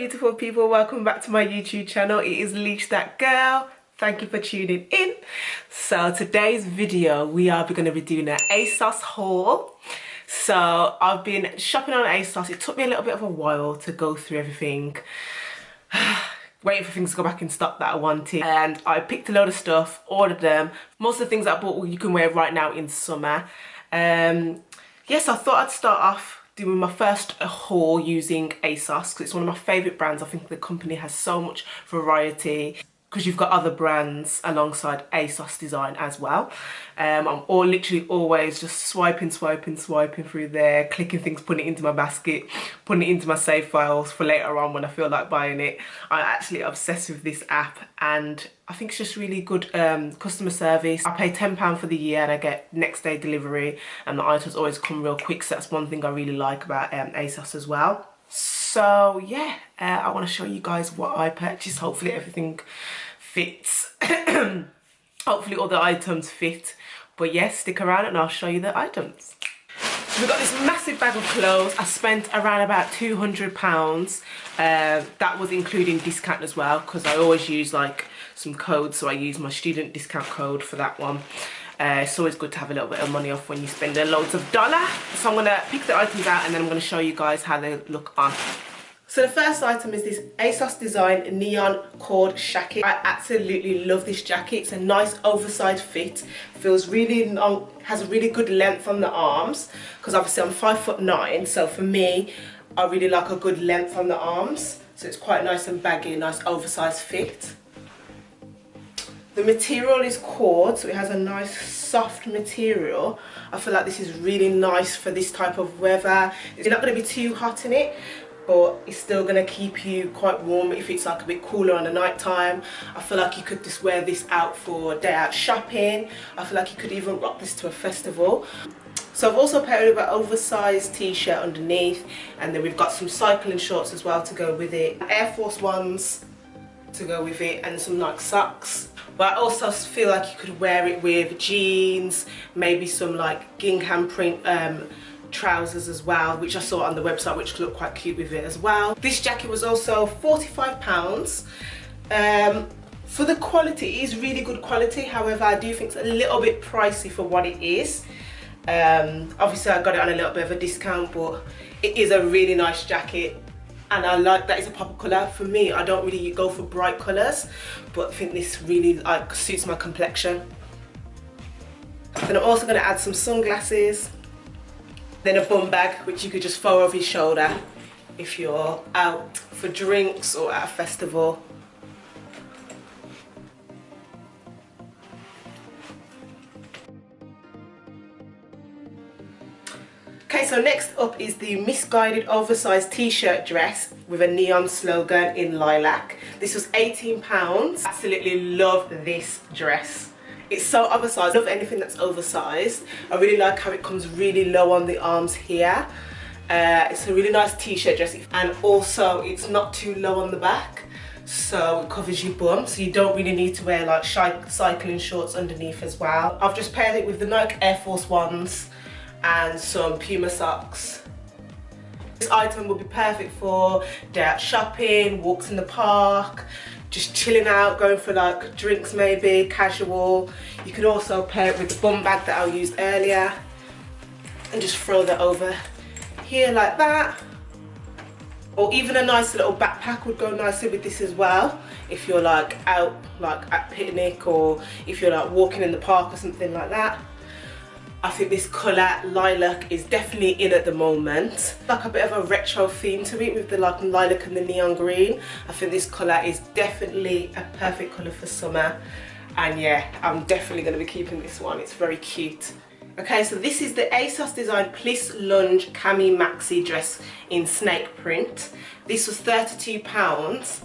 beautiful people, welcome back to my YouTube channel. It is Leash That Girl. Thank you for tuning in. So today's video we are going to be doing an ASOS haul. So I've been shopping on ASOS. It took me a little bit of a while to go through everything, waiting for things to go back in stock that I wanted, and I picked a load of stuff, ordered them. Most of the things that I bought you can wear right now in summer. Yes, I thought I'd start off doing my first haul using ASOS because it's one of my favourite brands. I think the company has so much variety because you've got other brands alongside ASOS design as well. I'm literally always just swiping through there, clicking things, putting it into my basket, putting it into my save files for later on when I feel like buying it. I'm actually obsessed with this app and I think it's just really good customer service. I pay £10 for the year and I get next day delivery, and the items always come real quick, so that's one thing I really like about ASOS as well. So yeah, I want to show you guys what I purchased. Hopefully everything fits. Hopefully all the items fit. But yes, stick around and I'll show you the items. So we've got this massive bag of clothes. I spent around about £200. That was including discount as well, because I always use like some codes, so I use my student discount code for that one. It's always good to have a little bit of money off when you spend loads of dollars. So I'm going to pick the items out and then I'm going to show you guys how they look on. So the first item is this ASOS design neon cord jacket. I absolutely love this jacket. It's a nice oversized fit. Feels really long, has a really good length on the arms, because obviously I'm 5'9", so for me, I really like a good length on the arms. So it's quite nice and baggy, nice oversized fit. The material is cord, so it has a nice soft material. I feel like this is really nice for this type of weather. It's not going to be too hot in it, but it's still going to keep you quite warm if it's like a bit cooler on the night time. I feel like you could just wear this out for a day out shopping. I feel like you could even rock this to a festival. So I've also paired with an oversized t-shirt underneath, and then we've got some cycling shorts as well to go with it. Air Force Ones to go with it, and some Nike socks. But I also feel like you could wear it with jeans, maybe some like gingham print trousers as well, which I saw on the website, which look quite cute with it as well. This jacket was also £45. For the quality, it is really good quality. However, I do think it's a little bit pricey for what it is. Obviously I got it on a little bit of a discount, but it is a really nice jacket. And I like that it's a pop colour. For me, I don't really go for bright colours, but I think this really like suits my complexion. Then I'm also going to add some sunglasses, then a bum bag, which you could just throw over your shoulder if you're out for drinks or at a festival. Okay, so next up is the misguided oversized t-shirt dress with a neon slogan in lilac. This was £18. Absolutely love this dress. It's so oversized. I love anything that's oversized. I really like how it comes really low on the arms here. It's a really nice t-shirt dress, and also it's not too low on the back, so it covers your bum, so you don't really need to wear like cycling shorts underneath as well. I've just paired it with the Nike Air Force Ones and some Puma socks. This item would be perfect for day out shopping, walks in the park, just chilling out, going for like drinks maybe, casual. You can also pair it with the bum bag that I used earlier and just throw that over here like that. Or even a nice little backpack would go nicely with this as well, if you're like out like at picnic, or if you're like walking in the park or something like that. I think this colour, lilac, is definitely in at the moment. Like a bit of a retro theme to it with the like lilac and the neon green. I think this colour is definitely a perfect colour for summer. And yeah, I'm definitely going to be keeping this one. It's very cute. Okay, so this is the ASOS Design Pliss Lunge Cami Maxi dress in snake print. This was £32.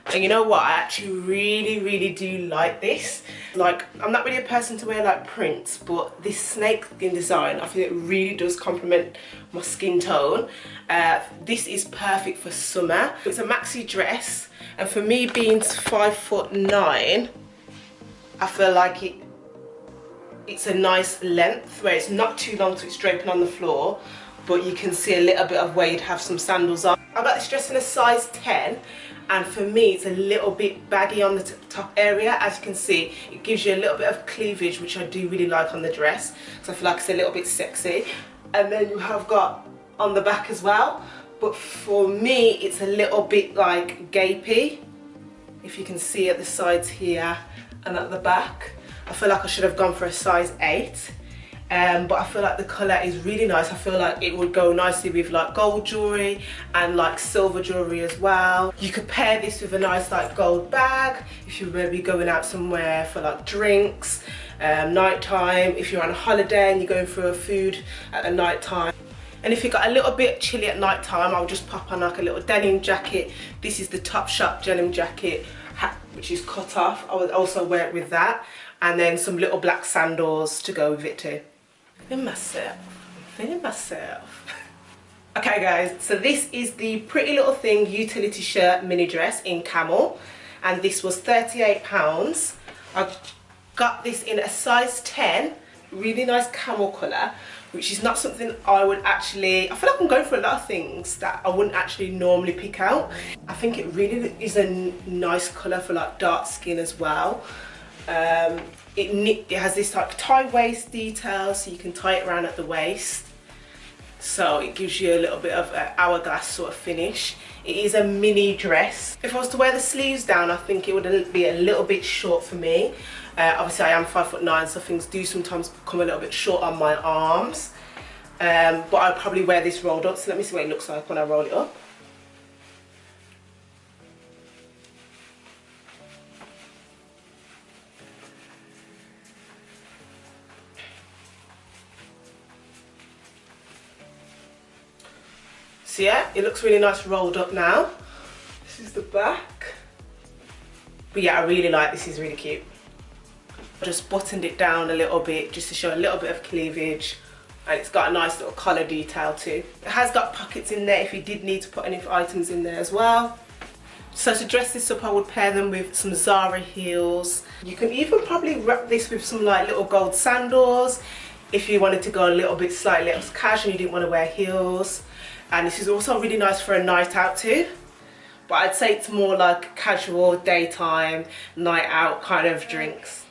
And you know what, I actually really do like this. Like, I'm not really a person to wear like prints, but this snake skin design, I feel it really does complement my skin tone. This is perfect for summer. It's a maxi dress, and for me being 5'9", I feel like it's a nice length where it's not too long so it's draping on the floor, but you can see a little bit of where you'd have some sandals on. I got this dress in a size 10, and for me it's a little bit baggy on the top area. As you can see, it gives you a little bit of cleavage, which I do really like on the dress, so I feel like it's a little bit sexy. And then you have got on the back as well, but for me it's a little bit like gapey, if you can see at the sides here and at the back. I feel like I should have gone for a size 8. But I feel like the colour is really nice. I feel like it would go nicely with like gold jewellery and like silver jewellery as well. You could pair this with a nice like gold bag if you're maybe going out somewhere for like drinks, night time, if you're on a holiday and you're going for a food at the night time. And if you got a little bit chilly at night time, I'll just pop on like a little denim jacket. This is the Topshop denim jacket, which is cut off. I would also wear it with that, and then some little black sandals to go with it too. Feeling myself. Okay guys, so this is the Pretty Little Thing utility shirt mini dress in camel, and this was £38. I got this in a size 10, really nice camel colour, which is not something I would actually, I feel like I'm going for a lot of things that I wouldn't actually normally pick out. I think it really is a nice colour for like dark skin as well. It has this like tie waist detail, so you can tie it around at the waist, so it gives you a little bit of an hourglass sort of finish. It is a mini dress. If I was to wear the sleeves down, I think it would be a little bit short for me. Obviously I am 5'9", so things do sometimes come a little bit short on my arms, but I'll probably wear this rolled up, so let me see what it looks like when I roll it up. So yeah, it looks really nice rolled up now. This is the back. But yeah, I really like this, is really cute. I just buttoned it down a little bit just to show a little bit of cleavage, and it's got a nice little collar detail too. It has got pockets in there if you did need to put any items in there as well. So to dress this up, I would pair them with some Zara heels. You can even probably wrap this with some like little gold sandals if you wanted to go a little bit slightly less casual and you didn't want to wear heels. And this is also really nice for a night out too, but I'd say it's more like casual, daytime, night out kind of drinks.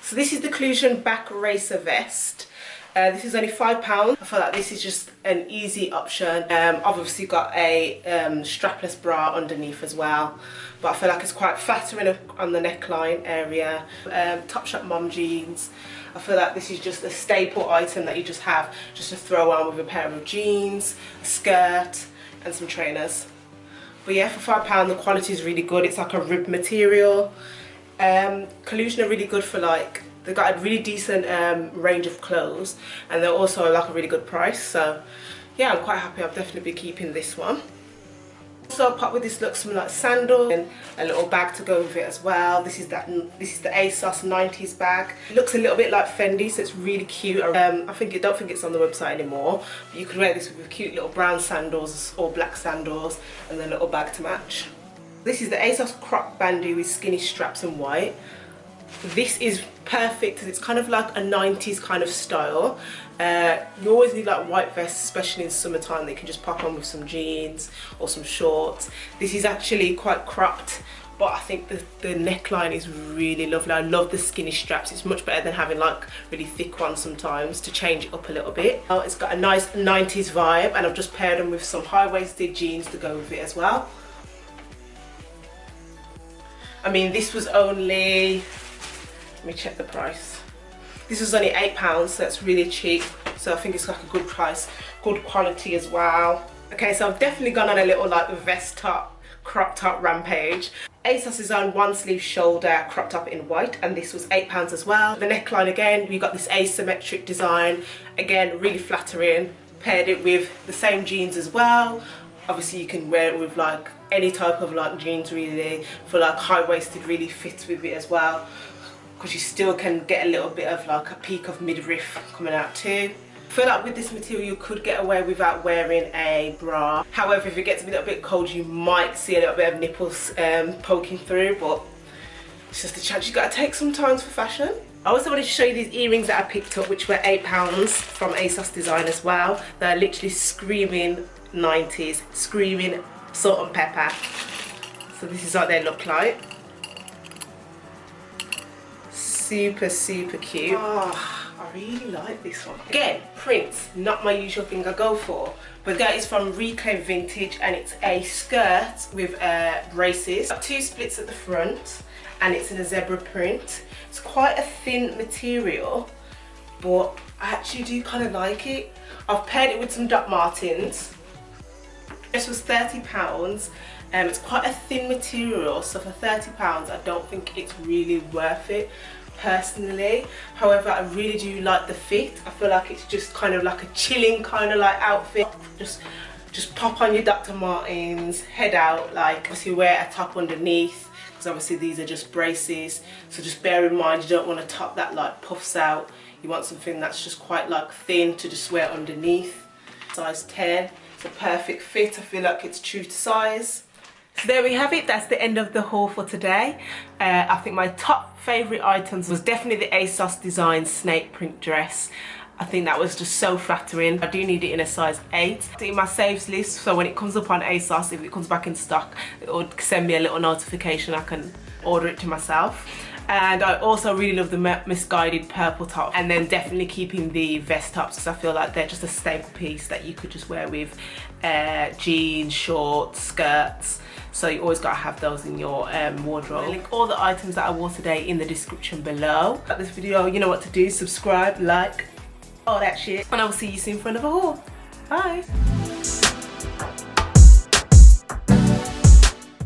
So this is the Clusion back racer vest. This is only £5. I feel like this is just an easy option. I've obviously got a strapless bra underneath as well, but I feel like it's quite flattering on the neckline area. Topshop mom jeans. I feel like this is just a staple item that you just have just to throw on with a pair of jeans, a skirt and some trainers. But yeah, for £5 the quality is really good. It's like a rib material. Clusion are really good for like, they've got a really decent range of clothes, and they're also like a really good price. So yeah, I'm quite happy. I'll definitely be keeping this one. Also pop with this look some like sandals and a little bag to go with it as well. This is the ASOS 90s bag. It looks a little bit like Fendi, so it's really cute. I don't think it's on the website anymore, but you could wear this with cute little brown sandals or black sandals and a little bag to match. This is the ASOS crop bandy with skinny straps in white. This is perfect because it's kind of like a 90s kind of style. You always need like white vests, especially in summertime, that you can just pop on with some jeans or some shorts. This is actually quite cropped, but I think the neckline is really lovely. I love the skinny straps. It's much better than having like really thick ones sometimes, to change it up a little bit. It's got a nice 90s vibe, and I've just paired them with some high-waisted jeans to go with it as well. I mean, this was only, let me check the price. This was only £8, so that's really cheap. So I think it's like a good price, good quality as well. Okay, so I've definitely gone on a little like vest top, crop top rampage. ASOS's own one sleeve shoulder crop top in white, and this was £8 as well. The neckline again, we got this asymmetric design, again really flattering. Paired it with the same jeans as well. Obviously you can wear it with like any type of like jeans really, for like high-waisted, really fits with it as well, because you still can get a little bit of like a peak of midriff coming out too. I feel like with this material you could get away without wearing a bra. However, if it gets a little bit cold, you might see a little bit of nipples poking through, but It's just a chance you gotta take sometimes for fashion. I also wanted to show you these earrings that I picked up, which were £8 from ASOS Design as well. They're literally screaming 90s, screaming salt and pepper. So this is what they look like. Super, super cute. Oh, I really like this one. Again, prints, not my usual thing I go for. But that is from Reclaim Vintage, and it's a skirt with braces. 2 splits at the front, and it's in a zebra print. It's quite a thin material, but I actually do kind of like it. I've paired it with some Doc Martens. This was £30. It's quite a thin material, so for £30 I don't think it's really worth it personally. However, I really do like the fit. I feel like it's just kind of like a chilling kind of like outfit. Just pop on your Dr. Martens, head out, like obviously wear a top underneath, because obviously these are just braces, so just bear in mind you don't want a top that like puffs out. You want something that's just quite like thin to just wear underneath. Size 10, it's a perfect fit. I feel like it's true to size. So there we have it, that's the end of the haul for today. I think my top favourite items was definitely the ASOS Design snake print dress. I think that was just so flattering. I do need it in a size 8. It's in my saves list, so when it comes up on ASOS, if it comes back in stock, it will send me a little notification. I can order it to myself. And I also really love the misguided purple top, and then definitely keeping the vest tops, because I feel like they're just a staple piece that you could just wear with jeans, shorts, skirts. So you always gotta have those in your wardrobe. I'll link all the items that I wore today in the description below. Like this video, you know what to do. Subscribe, like, all that shit. And I will see you soon for another haul. Bye.